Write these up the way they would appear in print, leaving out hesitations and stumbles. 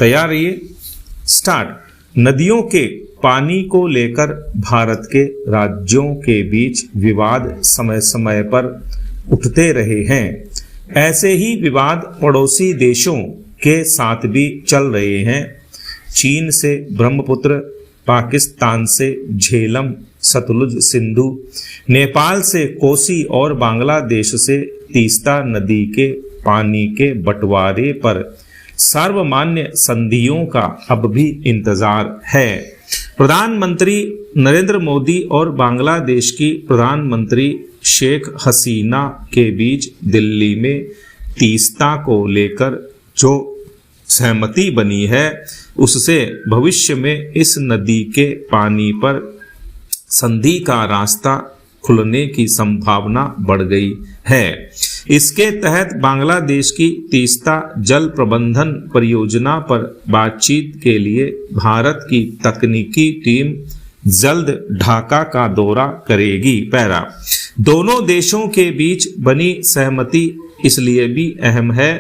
तैयार रहिए, स्टार्ट। नदियों के पानी को लेकर भारत के राज्यों के बीच विवाद समय समय पर उठते रहे हैं। ऐसे ही विवाद पड़ोसी देशों के साथ भी चल रहे हैं। चीन से ब्रह्मपुत्र, पाकिस्तान से झेलम, सतलुज, सिंधु, नेपाल से कोसी और बांग्लादेश से तीस्ता नदी के पानी के बंटवारे पर सार्वमान्य संधियों का अब भी इंतजार है। प्रधानमंत्री नरेंद्र मोदी और बांग्लादेश की प्रधानमंत्री शेख हसीना के बीच दिल्ली में तीस्ता को लेकर जो सहमति बनी है, उससे भविष्य में इस नदी के पानी पर संधि का रास्ता खुलने की संभावना बढ़ गई है। इसके तहत बांग्लादेश की तीस्ता जल प्रबंधन परियोजना पर बातचीत के लिए भारत की तकनीकी टीम जल्द ढाका का दौरा करेगी। पैरा, दोनों देशों के बीच बनी सहमति इसलिए भी अहम है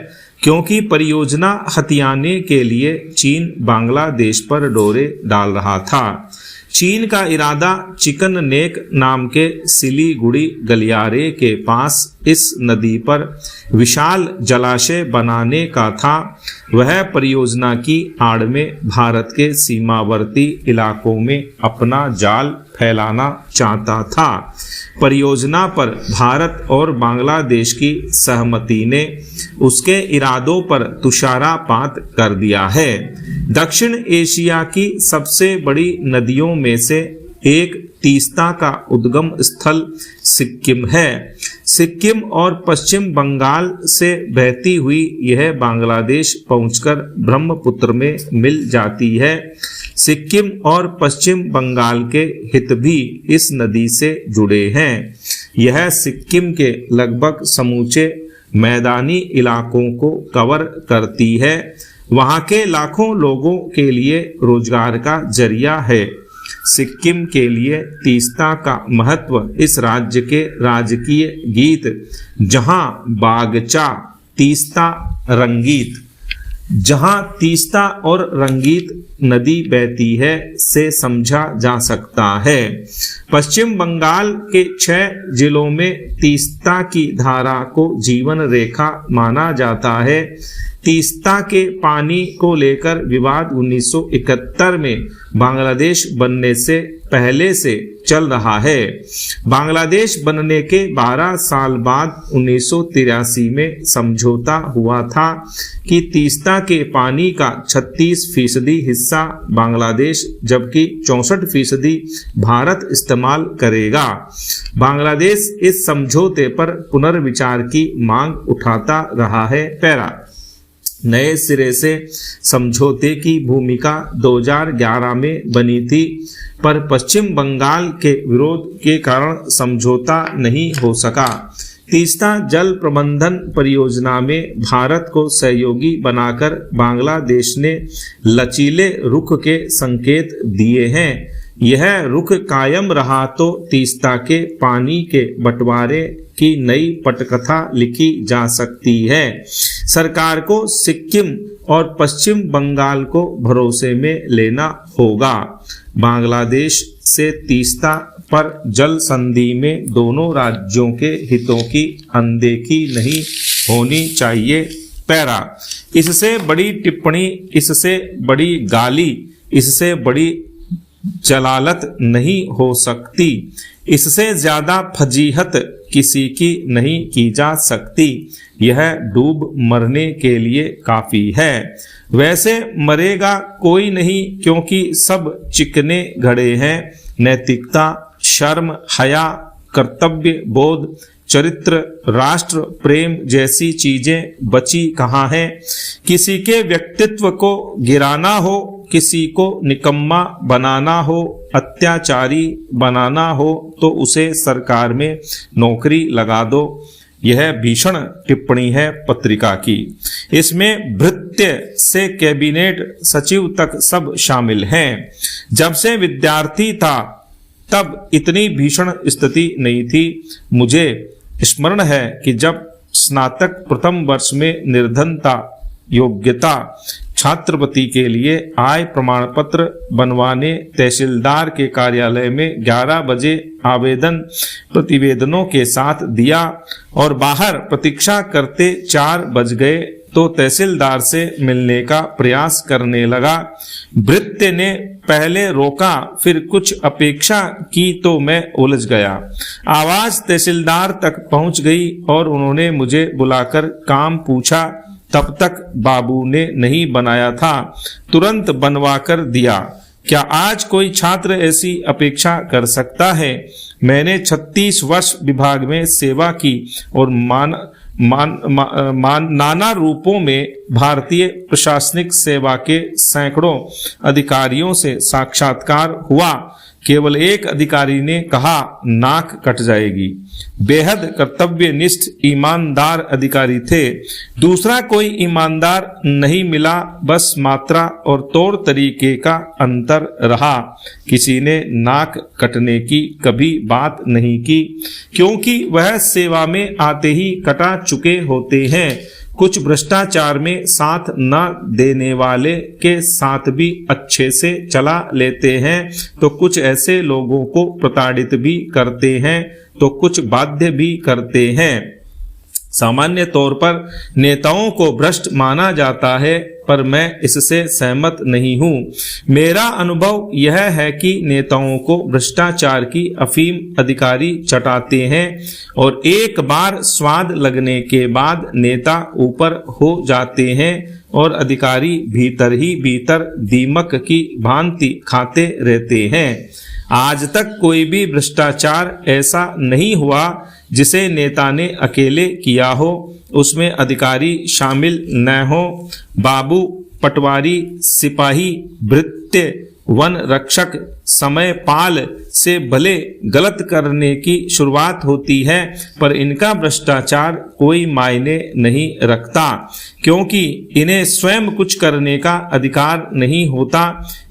क्योंकि परियोजना हथियाने के लिए चीन बांग्लादेश पर डोरे डाल रहा था। चीन का इरादा चिकन नेक नाम के सिलीगुड़ी गलियारे के पास इस नदी पर विशाल जलाशय बनाने का था। वह परियोजना की आड़ में भारत के सीमावर्ती इलाकों में अपना जाल फैलाना चाहता था। परियोजना पर भारत और बांग्लादेश की सहमति ने उसके इरादों पर तुषारापात कर दिया है। दक्षिण एशिया की सबसे बड़ी नदियों में से एक तीस्ता का उद्गम स्थल सिक्किम है। सिक्किम और पश्चिम बंगाल से बहती हुई यह बांग्लादेश पहुंचकर ब्रह्मपुत्र में मिल जाती है। सिक्किम और पश्चिम बंगाल के हित भी इस नदी से जुड़े हैं। यह सिक्किम के लगभग समूचे मैदानी इलाकों को कवर करती है। वहां के लाखों लोगों के लिए रोजगार का जरिया है। सिक्किम के लिए तीस्ता का महत्व इस राज्य के राजकीय गीत जहां बागचा तीस्ता रंगीत, जहां तीस्ता और रंगीत नदी बहती है से समझा जा सकता है। पश्चिम बंगाल के 6 जिलों में तीस्ता की धारा को जीवन रेखा माना जाता है। तीस्ता के पानी को लेकर विवाद 1971 में बांग्लादेश बनने से पहले से चल रहा है। बांग्लादेश बनने के 12 साल बाद 1983 में समझौता हुआ था कि तीस्ता के पानी का 36% हिस्सा बांग्लादेश जबकि 64% भारत इस्तेमाल करेगा। बांग्लादेश इस समझौते पर पुनर्विचार की मांग उठाता रहा है। पैरा, नए सिरे से समझौते की भूमिका 2011 में बनी थी, पर पश्चिम बंगाल के विरोध के कारण समझौता नहीं हो सका। तीस्ता जल प्रबंधन परियोजना में भारत को सहयोगी बनाकर बांग्लादेश ने लचीले रुख के संकेत दिए हैं। यह रुख कायम रहा तो तीस्ता के पानी के बंटवारे की नई पटकथा लिखी जा सकती है। सरकार को सिक्किम और पश्चिम बंगाल को भरोसे में लेना होगा। बांग्लादेश से तीस्ता पर जल संधि में दोनों राज्यों के हितों की अनदेखी नहीं होनी चाहिए। पैरा, इससे बड़ी टिप्पणी, इससे बड़ी गाली, इससे बड़ी जलालत नहीं हो सकती। इससे ज्यादा फजीहत किसी की नहीं की जा सकती। यह डूब मरने के लिए काफी है। वैसे मरेगा कोई नहीं क्योंकि सब चिकने घड़े हैं। नैतिकता, शर्म, हया, कर्तव्य बोध, चरित्र, राष्ट्र प्रेम जैसी चीजें बची कहाँ हैं? किसी के व्यक्तित्व को गिराना हो, किसी को निकम्मा बनाना हो, अत्याचारी बनाना हो तो उसे सरकार में नौकरी लगा दो। यह भीषण टिप्पणी है पत्रिका की। इसमें भृत्य से कैबिनेट सचिव तक सब शामिल हैं। जब से विद्यार्थी था तब इतनी भीषण स्थिति नहीं थी। मुझे स्मरण है कि जब स्नातक प्रथम वर्ष में निर्धनता, योग्यता, छात्रवृत्ति के लिए आय प्रमाण पत्र बनवाने तहसीलदार के कार्यालय में 11 बजे आवेदन प्रतिवेदनों के साथ दिया और बाहर प्रतीक्षा करते 4 बज गए तो तहसीलदार से मिलने का प्रयास करने लगा। भृत्य ने पहले रोका, फिर कुछ अपेक्षा की तो मैं उलझ गया। आवाज तहसीलदार तक पहुंच गई और उन्होंने मुझे बुलाकर काम पूछा। तब तक बाबू ने नहीं बनाया था, तुरंत बनवा कर दिया। क्या आज कोई छात्र ऐसी अपेक्षा कर सकता है? मैंने 36 वर्ष विभाग में सेवा की और नाना रूपों में भारतीय प्रशासनिक सेवा के सैकड़ों अधिकारियों से साक्षात्कार हुआ। केवल एक अधिकारी ने कहा, नाक कट जाएगी। बेहद कर्तव्यनिष्ठ ईमानदार अधिकारी थे। दूसरा कोई ईमानदार नहीं मिला, बस मात्रा और तौर तरीके का अंतर रहा। किसी ने नाक कटने की कभी बात नहीं की, क्योंकि वह सेवा में आते ही कटा चुके होते हैं। कुछ भ्रष्टाचार में साथ न देने वाले के साथ भी अच्छे से चला लेते हैं, तो कुछ ऐसे लोगों को प्रताड़ित भी करते हैं, तो कुछ बाध्य भी करते हैं। सामान्य तौर पर नेताओं को भ्रष्ट माना जाता है, पर मैं इससे सहमत नहीं हूँ। मेरा अनुभव यह है कि नेताओं को भ्रष्टाचार की अफीम अधिकारी चटाते हैं और एक बार स्वाद लगने के बाद नेता ऊपर हो जाते हैं और अधिकारी भीतर ही भीतर दीमक की भांति खाते रहते हैं। आज तक कोई भी भ्रष्टाचार ऐसा नहीं हुआ जिसे नेता ने अकेले किया हो, उसमें अधिकारी शामिल न हो। बाबू, पटवारी, सिपाही, भृत्य, वन रक्षक, समयपाल से भले गलत करने की शुरुआत होती है, पर इनका भ्रष्टाचार कोई मायने नहीं रखता, क्योंकि इन्हें स्वयं कुछ करने का अधिकार नहीं होता।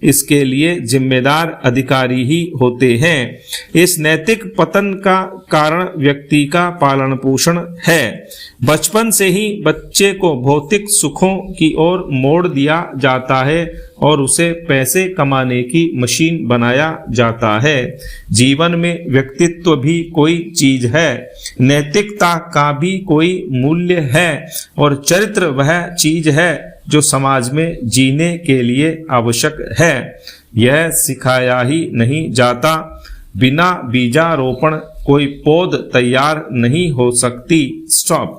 इसके लिए जिम्मेदार अधिकारी ही होते हैं। इस नैतिक पतन का कारण व्यक्ति का पालन पोषण है। बचपन से ही बच्चे को भौतिक सुखों की ओर मोड़ दिया जाता है और उसे पैसे कमाने की मशीन बनाया जाता है। जीवन में व्यक्तित्व भी कोई चीज है, नैतिकता का भी कोई मूल्य है और चरित्र वह चीज है जो समाज में जीने के लिए आवश्यक है। यह सिखाया ही नहीं जाता। बिना बीजारोपण कोई पौध तैयार नहीं हो सकती। स्टॉप।